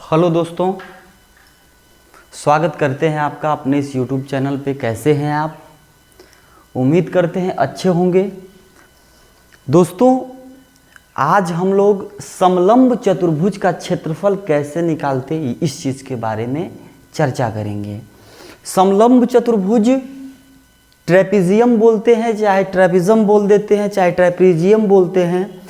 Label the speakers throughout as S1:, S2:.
S1: Hello दोस्तों, स्वागत करते हैं आपका अपने इस YouTube चैनल पे। कैसे हैं आप? उम्मीद करते हैं अच्छे होंगे। दोस्तों, आज हम लोग समलंब चतुर्भुज का क्षेत्रफल कैसे निकालते हैं इस चीज़ के बारे में चर्चा करेंगे। समलंब चतुर्भुज ट्रेपीजियम बोलते हैं, चाहे ट्रेपीजम बोल देते हैं, चाहे ट्रेपीजियम बोलते हैं।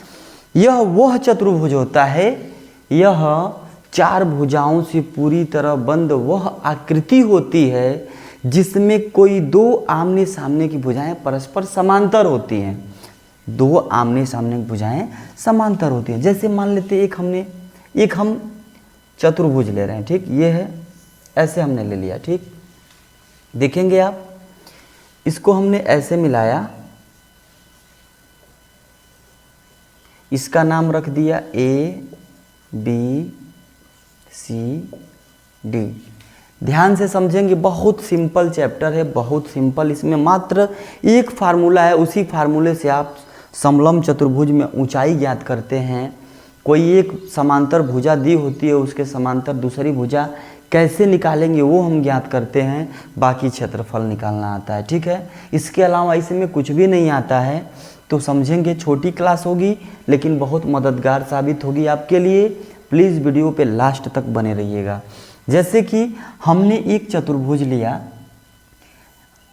S1: यह वह चतुर्भुज होता है, यह चार भुजाओं से पूरी तरह बंद वह आकृति होती है जिसमें कोई दो आमने सामने की भुजाएं परस्पर समांतर होती हैं। दो आमने सामने की भुजाएं समांतर होती हैं। जैसे मान लेते एक हम चतुर्भुज ले रहे हैं, ठीक, ये है, ऐसे हमने ले लिया, ठीक। देखेंगे आप, इसको हमने ऐसे मिलाया, इसका नाम रख दिया ए बी सी डी। ध्यान से समझेंगे, बहुत सिंपल चैप्टर है, बहुत सिंपल। इसमें मात्र एक फार्मूला है, उसी फार्मूले से आप समलंब चतुर्भुज में ऊंचाई ज्ञात करते हैं। कोई एक समांतर भुजा दी होती है, उसके समांतर दूसरी भुजा कैसे निकालेंगे वो हम ज्ञात करते हैं। बाकी क्षेत्रफल निकालना आता है, ठीक है। इसके अलावा इसमें कुछ भी नहीं आता है, तो समझेंगे। छोटी क्लास होगी लेकिन बहुत मददगार साबित होगी आपके लिए। प्लीज़ वीडियो पे लास्ट तक बने रहिएगा। जैसे कि हमने एक चतुर्भुज लिया,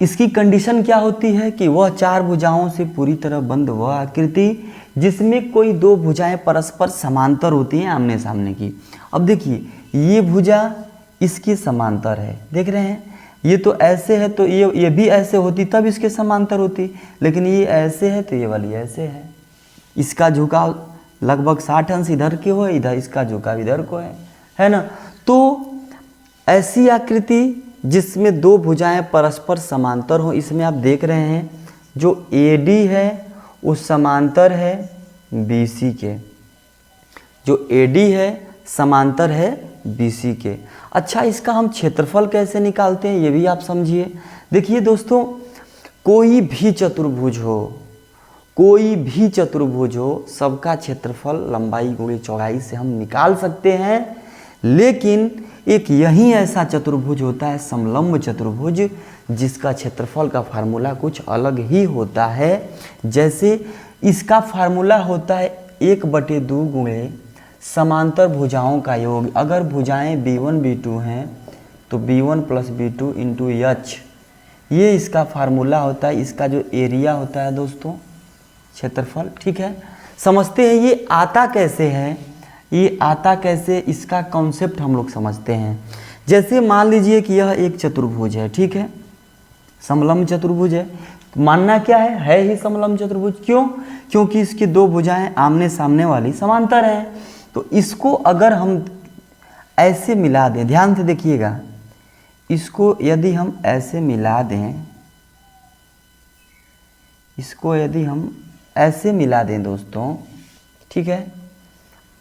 S1: इसकी कंडीशन क्या होती है कि वह चार भुजाओं से पूरी तरह बंद वह आकृति जिसमें कोई दो भुजाएं परस्पर समांतर होती हैं आमने सामने की। अब देखिए, ये भुजा इसकी समांतर है, देख रहे हैं। ये तो ऐसे है तो ये भी ऐसे होती तब इसके समांतर होती, लेकिन ये ऐसे है तो ये वाली ऐसे है। इसका झुकाव लगभग 60 अंश इधर के हो, इधर इसका झुकाव इधर को है ना। तो ऐसी आकृति जिसमें दो भुजाएं परस्पर समांतर हो, इसमें आप देख रहे हैं जो AD है वो समांतर है BC के, जो AD है समांतर है BC के। अच्छा, इसका हम क्षेत्रफल कैसे निकालते हैं ये भी आप समझिए। देखिए दोस्तों, कोई भी चतुर्भुज हो, सबका क्षेत्रफल लंबाई गुणे चौड़ाई से हम निकाल सकते हैं। लेकिन एक यही ऐसा चतुर्भुज होता है समलंब चतुर्भुज, जिसका क्षेत्रफल का फार्मूला कुछ अलग ही होता है। जैसे इसका फार्मूला होता है 1/2 गुणे समांतर भुजाओं का योग। अगर भुजाएं B1 B2 हैं तो B1 + B2 × H, ये इसका फार्मूला होता है। इसका जो एरिया होता है दोस्तों, क्षेत्रफल, ठीक है। समझते हैं ये आता कैसे है, ये आता कैसे, इसका कॉन्सेप्ट हम लोग समझते हैं। जैसे मान लीजिए कि यह एक चतुर्भुज है, ठीक है, समलंब चतुर्भुज है। मानना क्या है ही समलंब चतुर्भुज। क्यों? क्योंकि इसकी दो भुजाएं आमने सामने वाली समांतर हैं। तो इसको अगर हम ऐसे मिला दें, ध्यान से देखिएगा, इसको यदि हम ऐसे मिला दें, इसको यदि हम ऐसे मिला दें दोस्तों, ठीक है,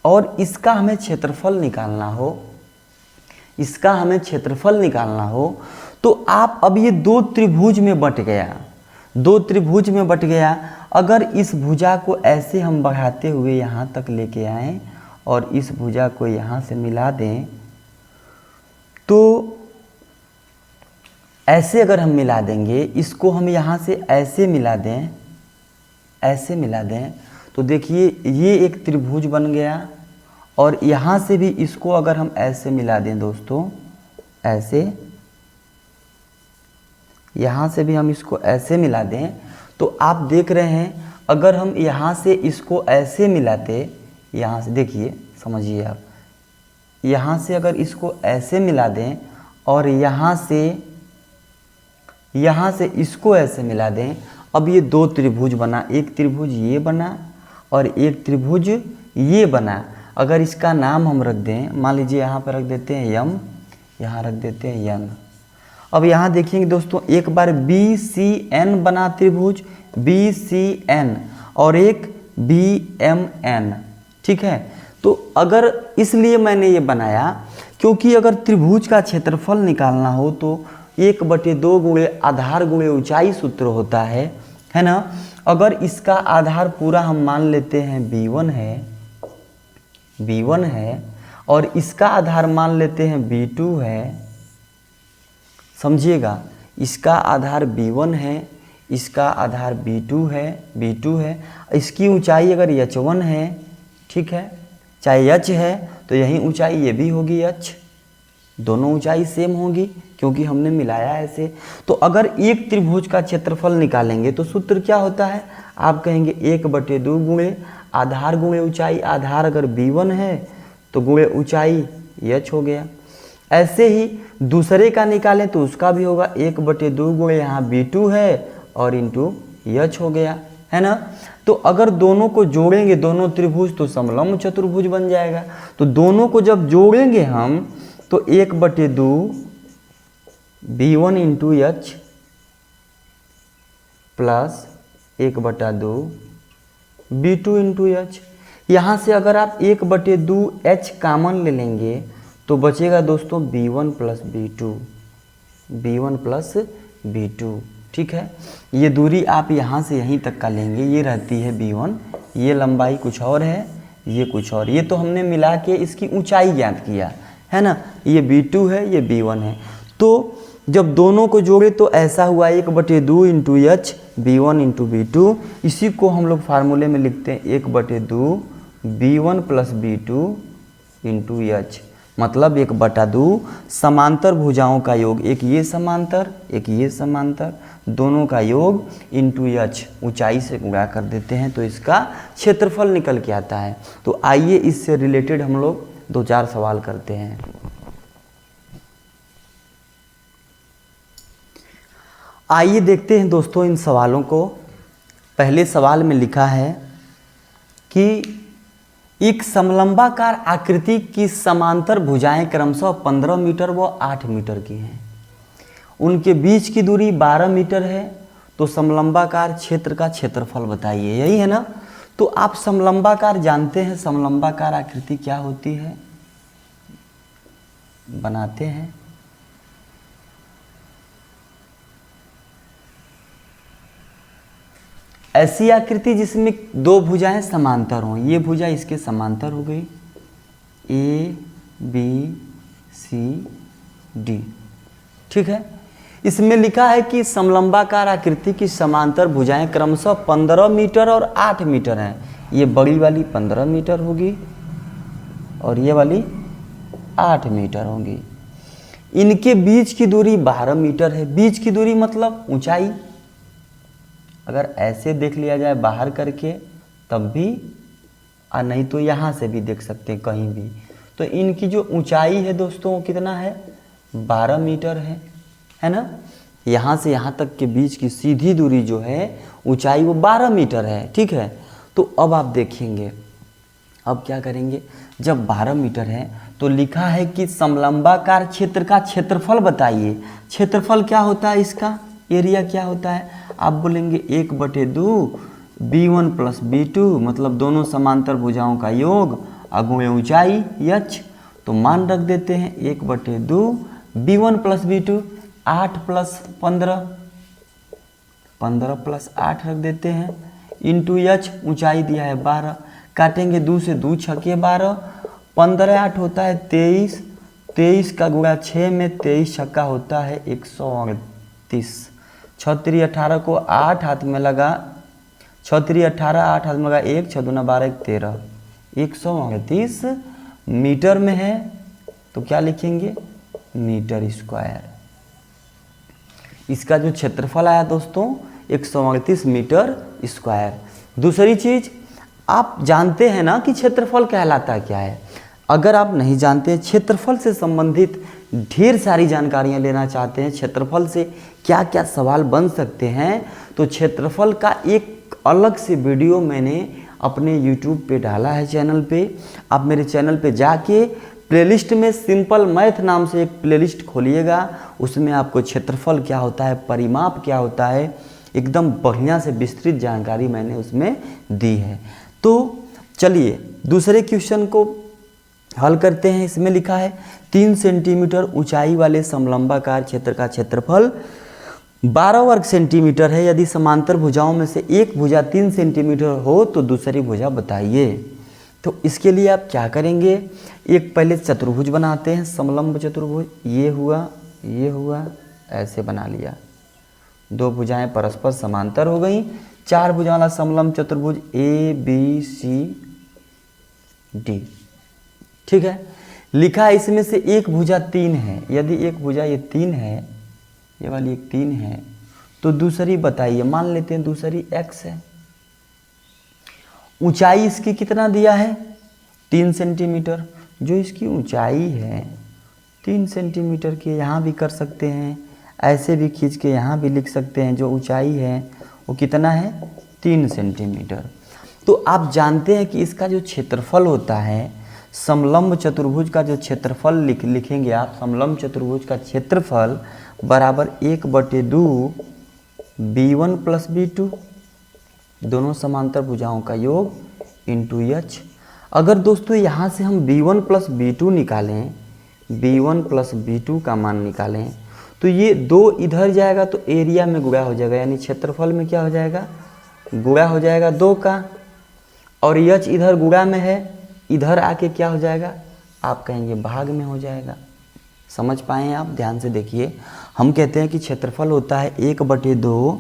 S1: और इसका हमें क्षेत्रफल निकालना हो, तो आप अब ये दो त्रिभुज में बट गया। अगर इस भुजा को ऐसे हम बढ़ाते हुए यहाँ तक लेके आएँ और इस भुजा को यहाँ से मिला दें, तो ऐसे अगर हम मिला देंगे, इसको हम यहाँ से ऐसे मिला दें, तो देखिए ये एक त्रिभुज बन गया। और यहाँ से भी इसको अगर हम ऐसे मिला दें दोस्तों, ऐसे, यहाँ से भी हम इसको ऐसे मिला दें, तो आप देख रहे हैं अगर हम यहाँ से इसको ऐसे मिलाते, यहाँ से देखिए, समझिए आप, यहाँ से अगर इसको ऐसे मिला दें और यहाँ से इसको ऐसे मिला दें, अब ये दो त्रिभुज बना। एक त्रिभुज ये बना और एक त्रिभुज ये बना। अगर इसका नाम हम रख दें, मान लीजिए यहाँ पर रख देते हैं यम, यहाँ रख देते हैं यन। अब यहाँ देखेंगे दोस्तों, एक बार BCN बना त्रिभुज, BCN, और एक BMN, ठीक है। तो अगर इसलिए मैंने ये बनाया क्योंकि अगर त्रिभुज का क्षेत्रफल निकालना हो तो 1/2 गुणे आधार गुणे ऊंचाई सूत्र होता है ना। अगर इसका आधार पूरा हम मान लेते हैं B1 है, और इसका आधार मान लेते हैं B2 है, समझिएगा, इसका आधार B1 है, इसका आधार B2 है, इसकी ऊंचाई अगर H1 है, ठीक है, चाहे H है तो यही ऊंचाई ये भी होगी H, दोनों ऊंचाई सेम होगी क्योंकि हमने मिलाया ऐसे। तो अगर एक त्रिभुज का क्षेत्रफल निकालेंगे तो सूत्र क्या होता है, आप कहेंगे 1/2 गुणे आधार गुणे ऊंचाई, आधार अगर B1 है तो गुणे ऊंचाई H हो गया। ऐसे ही दूसरे का निकालें तो उसका भी होगा 1/2 गुणे यहाँ B2 है और इंटू H हो गया, है ना। तो अगर दोनों को जोड़ेंगे दोनों त्रिभुज तो समलंब चतुर्भुज बन जाएगा। तो दोनों को जब जोड़ेंगे हम तो 1/2 B1 into H plus 1/2 B2 into H। यहाँ से अगर आप 1/2 H कॉमन ले लेंगे तो बचेगा दोस्तों B1 प्लस B2, ठीक है। ये दूरी आप यहाँ से यहीं तक का लेंगे, ये रहती है B1, ये लंबाई कुछ और है, ये कुछ और, ये तो हमने मिला के इसकी ऊंचाई ज्ञात किया है ना, ये B2 है, ये B1 है। तो जब दोनों को जोड़े तो ऐसा हुआ 1/2 into H B1 into B2, इसी को हम लोग फार्मूले में लिखते हैं 1/2 B1 plus B2 into H, मतलब 1/2 समांतर भुजाओं का योग, एक ये समांतर एक ये समांतर, दोनों का योग इंटू H, ऊंचाई से गुणा कर देते हैं तो इसका क्षेत्रफल निकल के आता है। तो आइए इससे रिलेटेड हम लोग 2-4 सवाल करते हैं। आइए देखते हैं दोस्तों इन सवालों को। पहले सवाल में लिखा है कि एक समलंबाकार आकृति की समांतर भुजाएं क्रमशः 15 मीटर व 8 मीटर की हैं, उनके बीच की दूरी 12 मीटर है, तो समलंबाकार क्षेत्र का क्षेत्रफल बताइए, यही है ना। तो आप समलंबाकार जानते हैं, समलंबाकार आकृति क्या होती है, बनाते हैं। ऐसी आकृति जिसमें दो भुजाएं समांतर हों, ये भुजा इसके समांतर हो गई ABCD, ठीक है। इसमें लिखा है कि समलंबाकार आकृति की समांतर भुजाएं क्रमशः 15 मीटर और 8 मीटर हैं। ये बड़ी वाली 15 मीटर होगी और ये वाली 8 मीटर होगी। इनके बीच की दूरी 12 मीटर है। बीच की दूरी मतलब ऊंचाई, अगर ऐसे देख लिया जाए बाहर करके तब भी, और नहीं तो यहाँ से भी देख सकते हैं कहीं भी। तो इनकी जो ऊंचाई है दोस्तों कितना है, 12 मीटर है ना। यहाँ से यहाँ तक के बीच की सीधी दूरी जो है ऊंचाई वो 12 मीटर है, ठीक है। तो अब आप देखेंगे, अब क्या करेंगे, जब 12 मीटर है तो लिखा है कि समलंबाकार क्षेत्र का क्षेत्रफल बताइए। क्षेत्रफल क्या होता है, इसका एरिया क्या होता है, आप बोलेंगे 1/2 B1 प्लस B2, मतलब दोनों समांतर भुजाओं का योग गुणे ऊंचाई H। तो मान रख देते हैं 1/2 B1 plus B2, 8 plus 15, 15 plus 8 रख देते हैं, इंटू H, ऊंचाई दिया है 12, काटेंगे 2 से 2 छके 12, 15 8 होता है 23, 23 का गुणा 6 में 23 छक्का होता है 138, 6 18 को 8 हाथ में लगा, 6 18 8 हाथ में लगा 1, 6 दूना 12 1 13, 138 मीटर में है। तो क्या लिखेंगे, मीटर स्क्वायर। इसका जो क्षेत्रफल आया दोस्तों 138 मीटर स्क्वायर। दूसरी चीज, आप जानते हैं ना कि क्षेत्रफल कहलाता क्या है। अगर आप नहीं जानते, क्षेत्रफल से संबंधित ढेर सारी जानकारियां लेना चाहते हैं, क्षेत्रफल से क्या क्या सवाल बन सकते हैं, तो क्षेत्रफल का एक अलग से वीडियो मैंने अपने YouTube पे डाला है चैनल पे। आप मेरे चैनल पे जाके प्लेलिस्ट में सिंपल मैथ नाम से एक प्लेलिस्ट खोलिएगा, उसमें आपको क्षेत्रफल क्या होता है, परिमाप क्या होता है, एकदम बढ़िया से विस्तृत जानकारी मैंने उसमें दी है। तो चलिए दूसरे क्वेश्चन को हल करते हैं। इसमें लिखा है 3 सेंटीमीटर ऊंचाई वाले समलंबाकार क्षेत्र का क्षेत्रफल 12 वर्ग सेंटीमीटर है। यदि समांतर भुजाओं में से एक भुजा 3 सेंटीमीटर हो तो दूसरी भुजा बताइए। तो इसके लिए आप क्या करेंगे, एक पहले चतुर्भुज बनाते हैं, समलंब चतुर्भुज। ये हुआ, ऐसे बना लिया, दो भुजाएं परस्पर समांतर हो गई। चार भुजा वाला समलंब चतुर्भुज ABCD, ठीक है। लिखा है इसमें से एक भुजा 3 है, यदि एक भुजा ये 3 है, ये वाली एक 3 है, तो दूसरी बताइए, मान लेते हैं दूसरी x है। ऊंचाई इसकी कितना दिया है, 3 सेंटीमीटर। जो इसकी ऊंचाई है 3 सेंटीमीटर की, यहाँ भी कर सकते हैं, ऐसे भी खींच के यहाँ भी लिख सकते हैं। जो ऊंचाई है वो कितना है, 3 सेंटीमीटर। तो आप जानते हैं कि इसका जो क्षेत्रफल होता है, समलंब चतुर्भुज का जो क्षेत्रफल लिखेंगे आप, समलंब चतुर्भुज का क्षेत्रफल बराबर 1/2 B1 + B2, दोनों समांतर भुजाओं का योग इंटू H। अगर दोस्तों यहाँ से हम B1 + B2 निकालें, B1 + B2 का मान निकालें, तो ये 2 इधर जाएगा तो एरिया में गुणा हो जाएगा, यानी क्षेत्रफल में क्या हो जाएगा, गुणा हो जाएगा 2 का। और H इधर गुणा में है, इधर आके क्या हो जाएगा, आप कहेंगे भाग में हो जाएगा। समझ पाए हैं आप, ध्यान से देखिए। हम कहते हैं कि क्षेत्रफल होता है 1/2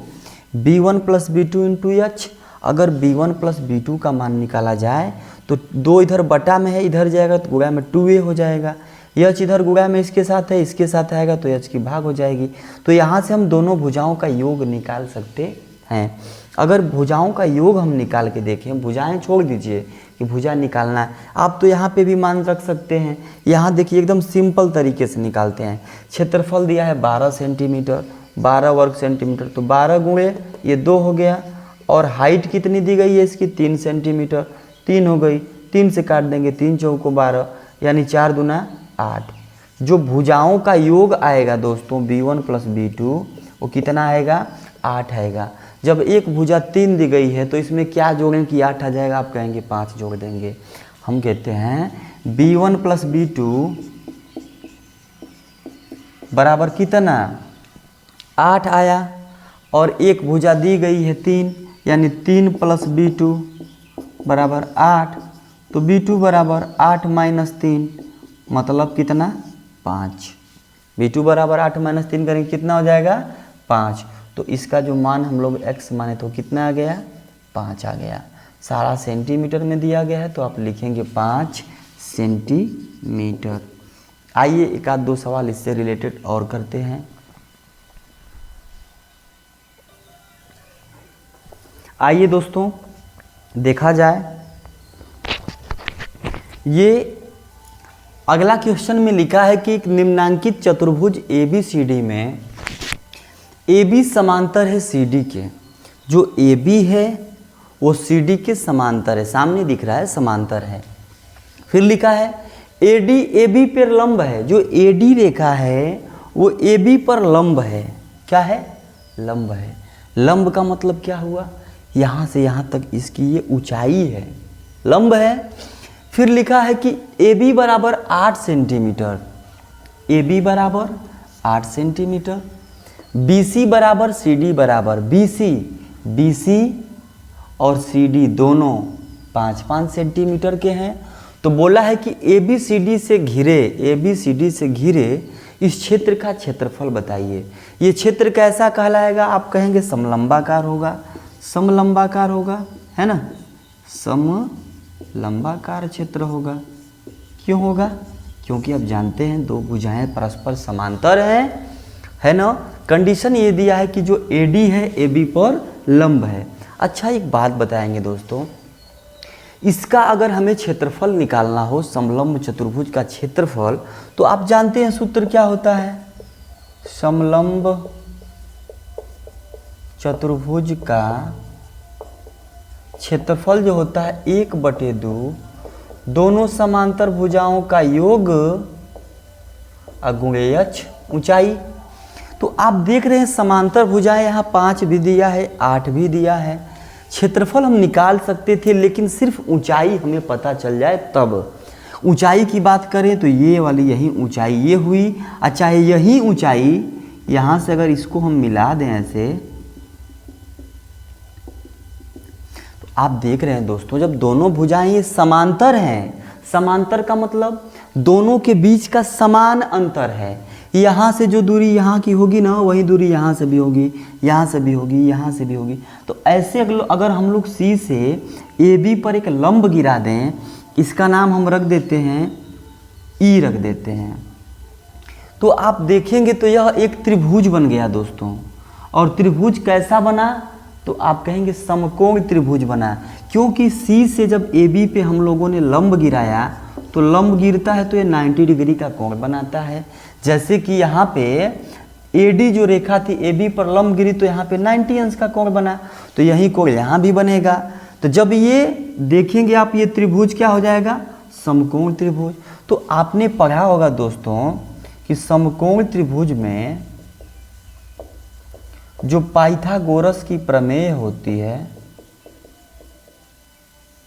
S1: B1 + B2 इंटू H। अगर B1 + B2 का मान निकाला जाए तो 2 इधर बटा में है, इधर जाएगा तो गुणा में 2a हो जाएगा। H इधर गुणा में इसके साथ है, इसके साथ आएगा तो H की भाग हो जाएगी। तो यहाँ से हम दोनों भुजाओं का योग निकाल सकते हैं। अगर भुजाओं का योग हम निकाल के देखें, भुजाएं छोड़ दीजिए कि भुजा निकालना है, आप तो यहाँ पे भी मान रख सकते हैं। यहाँ देखिए एकदम सिंपल तरीके से निकालते हैं। क्षेत्रफल दिया है 12 सेंटीमीटर, 12 वर्ग सेंटीमीटर, तो 12 गुणे ये 2 हो गया। और हाइट कितनी दी गई है इसकी, 3 सेंटीमीटर, 3 हो गई, 3 से काट देंगे, 3 चौको 12, यानी 4 दूना 8। जो भुजाओं का योग आएगा दोस्तों B1 + B2 वो कितना आएगा, 8 आएगा। जब एक भुजा 3 दी गई है तो इसमें क्या जोड़ें कि 8 आ जाएगा, आप कहेंगे 5 जोड़ देंगे। हम कहते हैं B1 + B2 बराबर कितना, 8 आया। और एक भुजा दी गई है 3, यानी 3 + B2 बराबर 8, तो B2 बराबर 8 - 3 मतलब कितना, 5। B2 बराबर 8 - 3 करेंगे कितना हो जाएगा, 5। तो इसका जो मान हम लोग x माने तो कितना आ गया, 5 आ गया। सारा सेंटीमीटर में दिया गया है तो आप लिखेंगे 5 सेंटीमीटर। आइए एक आध दो सवाल इससे रिलेटेड और करते हैं। आइए दोस्तों देखा जाए, ये अगला क्वेश्चन में लिखा है कि एक निम्नांकित चतुर्भुज ABCD में AB समांतर है CD के। जो AB है वो CD के समांतर है, सामने दिख रहा है समांतर है। फिर लिखा है AD AB पर लंब है। जो AD रेखा है वो AB पर लंब है। क्या है, लंब है। लंब का मतलब क्या हुआ, यहाँ से यहाँ तक इसकी ये ऊंचाई है, लंब है। फिर लिखा है कि AB बराबर 8 सेंटीमीटर, AB बराबर 8 सेंटीमीटर, BC बराबर CD बराबर BC और CD दोनों 5-5 सेंटीमीटर के हैं। तो बोला है कि ABCD से घिरे इस क्षेत्र का क्षेत्रफल बताइए। ये क्षेत्र कैसा कहलाएगा, आप कहेंगे समलंबाकार होगा, समलंबाकार होगा, है ना, समलंबाकार क्षेत्र होगा। क्यों होगा, क्योंकि आप जानते हैं दो भुजाएं परस्पर समांतर हैं, है ना। कंडीशन ये दिया है कि जो AD है AB पर लंब है। अच्छा एक बात बताएंगे दोस्तों, इसका अगर हमें क्षेत्रफल निकालना हो, समलंब चतुर्भुज का क्षेत्रफल, तो आप जानते हैं सूत्र क्या होता है, समलंब चतुर्भुज का क्षेत्रफल जो होता है 1/2 दोनों समांतर भुजाओं का योग गुणे h ऊंचाई। तो आप देख रहे हैं समांतर भुजाएं यहाँ 5 भी दिया है, 8 भी दिया है। क्षेत्रफल हम निकाल सकते थे, लेकिन सिर्फ ऊंचाई हमें पता चल जाए तब। ऊंचाई की बात करें तो ये वाली यही ऊंचाई ये हुई। अच्छा यही ऊंचाई यहाँ से अगर इसको हम मिला दें ऐसे, तो आप देख रहे हैं दोस्तों, जब दोनों भुजाएं ये समांतर हैं, समांतर का मतलब दोनों के बीच का समान अंतर है। यहाँ से जो दूरी यहाँ की होगी ना, वही दूरी यहाँ से भी होगी, यहाँ से भी होगी, यहाँ से भी होगी। तो ऐसे अगर हम लोग C से AB पर एक लंब गिरा दें, इसका नाम हम रख देते हैं E रख देते हैं, तो आप देखेंगे तो यह एक त्रिभुज बन गया दोस्तों। और त्रिभुज कैसा बना, तो आप कहेंगे समकोण त्रिभुज बना, क्योंकि C से जब AB पे हम लोगों ने लंब गिराया तो लंब गिरता है तो ये 90 डिग्री का कोण बनाता है। जैसे कि यहाँ पे AD जो रेखा थी AB पर लंब गिरी तो यहाँ पे 90 अंश का कोण बना, तो यही कोण यहाँ भी बनेगा। तो जब ये देखेंगे आप, ये त्रिभुज क्या हो जाएगा, समकोण त्रिभुज। तो आपने पढ़ा होगा दोस्तों कि समकोण त्रिभुज में जो पाइथागोरस की प्रमेय होती है,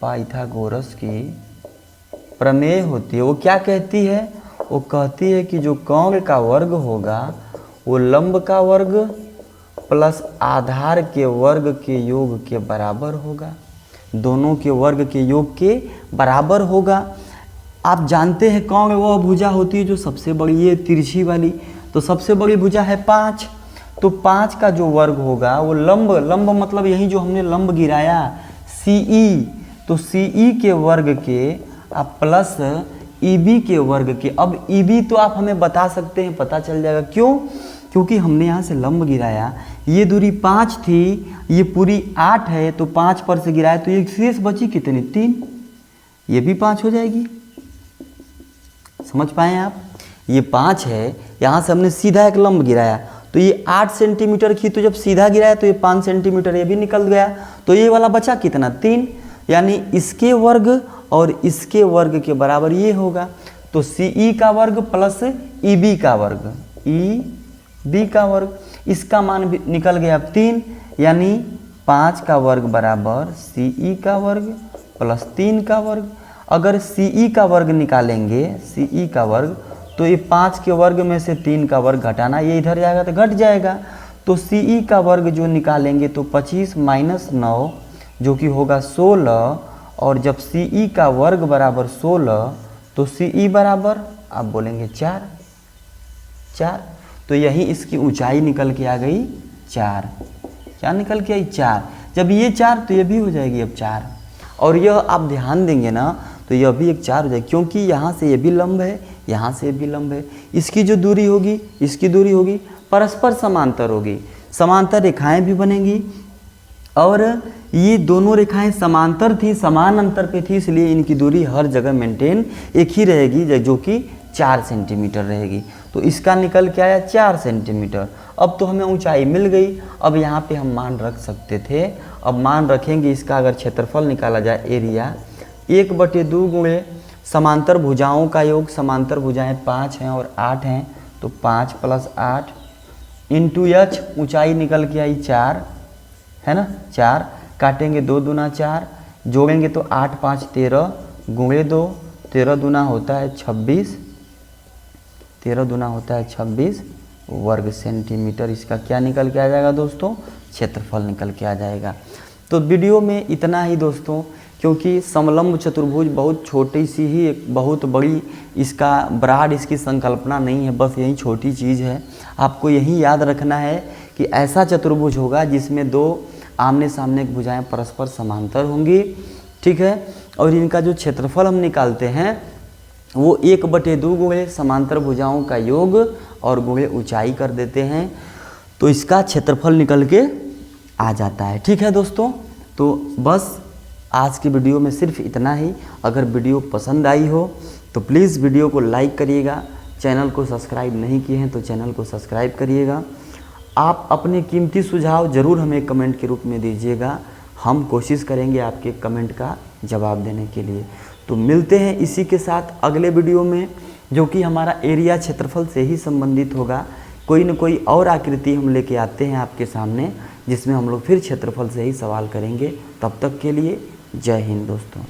S1: पाइथागोरस की प्रमेय होती है, वो क्या कहती है, वो कहती है कि जो कोण का वर्ग होगा वो लंब का वर्ग प्लस आधार के वर्ग के योग के बराबर होगा, दोनों के वर्ग के योग के बराबर होगा। आप जानते हैं कोण वह भुजा होती है जो सबसे बड़ी है, तिरछी वाली, तो सबसे बड़ी भुजा है 5, तो 5 का जो वर्ग होगा वो लंब मतलब यही जो हमने लंब गिराया CE, तो CE के वर्ग के आप प्लस EB के वर्ग के। अब EB तो आप हमें बता सकते हैं, पता चल जाएगा, क्यों, क्योंकि हमने यहाँ से लंब गिराया, ये दूरी 5 थी, ये पूरी 8 है, तो 5 पर से गिराया तो ये शेष बची कितनी, 3, ये भी 5 हो जाएगी। समझ पाए आप, ये 5 है, यहाँ से हमने सीधा एक लंब गिराया तो ये 8 सेंटीमीटर की, तो जब सीधा गिराया तो ये 5 सेंटीमीटर ये भी निकल गया, तो ये वाला बचा कितना, 3, यानी इसके वर्ग और इसके वर्ग के बराबर ये होगा। तो CE का वर्ग प्लस EB का वर्ग, EB का वर्ग, इसका मान भी निकल गया 3, यानी 5 का वर्ग बराबर CE का वर्ग प्लस 3 का वर्ग। अगर CE का वर्ग निकालेंगे, CE का वर्ग, तो ये 5 के वर्ग में से 3 का वर्ग घटाना, ये इधर जाएगा तो घट जाएगा, तो CE का वर्ग जो निकालेंगे तो 25 माइनस 9 जो कि होगा 16, और जब CE का वर्ग बराबर 16 तो CE बराबर आप बोलेंगे 4, तो यही इसकी ऊंचाई निकल के आ गई 4। क्या निकल के आई, 4। जब ये 4 तो ये भी हो जाएगी अब 4, और यह आप ध्यान देंगे ना तो यह भी एक 4 हो जाएगी, क्योंकि यहाँ से ये भी लंब है, यहाँ से भी लंब है, इसकी जो दूरी होगी इसकी दूरी होगी परस्पर समांतर होगी, समांतर रेखाएं भी बनेंगी, और ये दोनों रेखाएं समांतर थी, समान अंतर पे थी, इसलिए इनकी दूरी हर जगह मेंटेन एक ही रहेगी, जो कि 4 सेंटीमीटर रहेगी। तो इसका निकल के आया 4 सेंटीमीटर। अब तो हमें ऊंचाई मिल गई, अब यहाँ पे हम मान रख सकते थे, अब मान रखेंगे इसका अगर क्षेत्रफल निकाला जाए, एरिया 1/2 गुणे समांतर भुजाओं का योग, समांतर भुजाएं 5 हैं और 8 हैं, तो 5 + 8 इंटू H, ऊंचाई निकल के आई 4 है ना, 4 काटेंगे 2 दूना 4, जोड़ेंगे तो 8 5 13 गुणे 2, 13 दूना होता है 26, 13 दूना होता है 26 वर्ग सेंटीमीटर। इसका क्या निकल के आ जाएगा दोस्तों, क्षेत्रफल निकल के आ जाएगा। तो वीडियो में इतना ही दोस्तों, क्योंकि समलंब चतुर्भुज बहुत छोटी सी ही, एक बहुत बड़ी इसका ब्राड इसकी संकल्पना नहीं है, बस यही छोटी चीज़ है। आपको यही याद रखना है कि ऐसा चतुर्भुज होगा जिसमें 2 आमने सामने की भुजाएं परस्पर समांतर होंगी, ठीक है, और इनका जो क्षेत्रफल हम निकालते हैं वो 1/2 गुणे समांतर भुजाओं का योग और गुणे ऊंचाई कर देते हैं, तो इसका क्षेत्रफल निकल के आ जाता है। ठीक है दोस्तों, तो बस आज की वीडियो में सिर्फ इतना ही। अगर वीडियो पसंद आई हो तो प्लीज़ वीडियो को लाइक करिएगा, चैनल को सब्सक्राइब नहीं किए हैं तो चैनल को सब्सक्राइब करिएगा। आप अपने कीमती सुझाव ज़रूर हमें कमेंट के रूप में दीजिएगा, हम कोशिश करेंगे आपके कमेंट का जवाब देने के लिए। तो मिलते हैं इसी के साथ अगले वीडियो में, जो कि हमारा एरिया क्षेत्रफल से ही संबंधित होगा। कोई न कोई और आकृति हम लेके आते हैं आपके सामने, जिसमें हम लोग फिर क्षेत्रफल से ही सवाल करेंगे। तब तक के लिए जय हिंद दोस्तों।